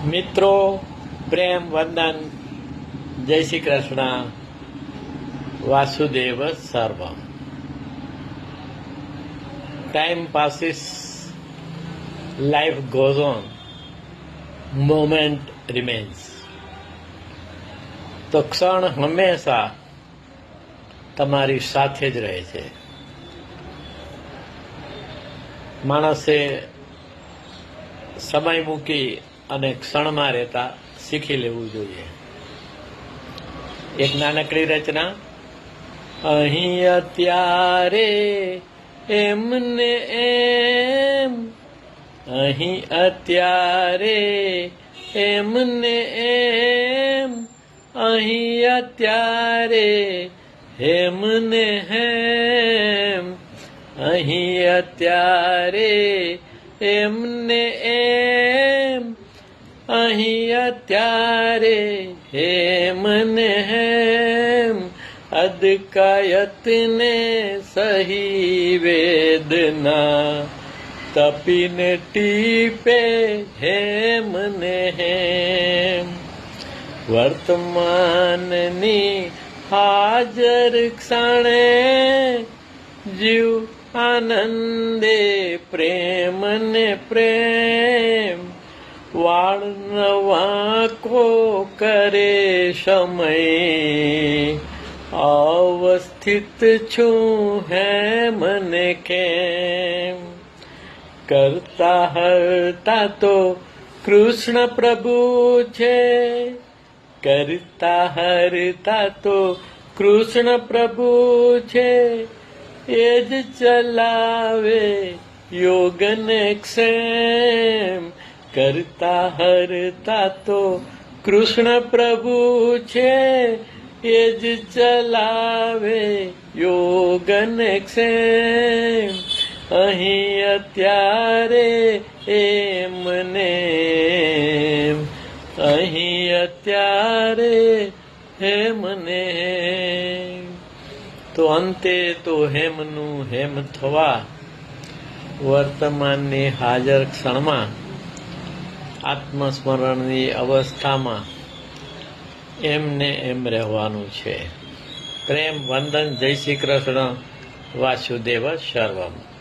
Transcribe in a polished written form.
મિત્રો, પ્રેમ વંદન, જય શ્રી કૃષ્ણ, વાસુદેવ સર્વમ. Time passes, life goes on, moment remains. તો ક્ષણ હંમેશા તમારી સાથે જ રહે છે. માણસે સમય મૂકી અને ક્ષણમાં રહેતા શીખી લેવું જોઈએ. એક નાનકડી રચના. અહીં અત્યારે એમને એમ, અહીં અત્યારે એમને એમ, અહીં અત્યારે હેમને હેમ, અહીં અત્યારે એમને એમ, અહીં અત્યારે હેમને હેમ, અદકાયતને સહી વેદના, તપીને ટીપે હેમને હેમ. વર્તમાનની હાજર ક્ષણે જીવ આનંદે પ્રેમ ને પ્રેમ, વાળનવાકો કરે સમય, અવસ્થિત છું હે મને કેમ. કરતા હરતા તો કૃષ્ણ પ્રભુ છે, કરતા હરતા તો કૃષ્ણ પ્રભુ છે, એ જ ચલાવે યોગને ક્ષેમ. કરતા હરતા તો કૃષ્ણ પ્રભુ છે, એ જ ચલાવે યોગને ક્ષેમ. અહીં અત્યારે એમને એમ, અહીં અત્યારે હેમને હેમ. તો અંતે તો હેમનું હેમ થવા, વર્તમાનની હાજર ક્ષણમાં, આત્મસ્મરણની અવસ્થામાં એમને એમ રહેવાનું છે. પ્રેમ વંદન, જય શ્રી કૃષ્ણ, વાસુદેવ સર્વમ.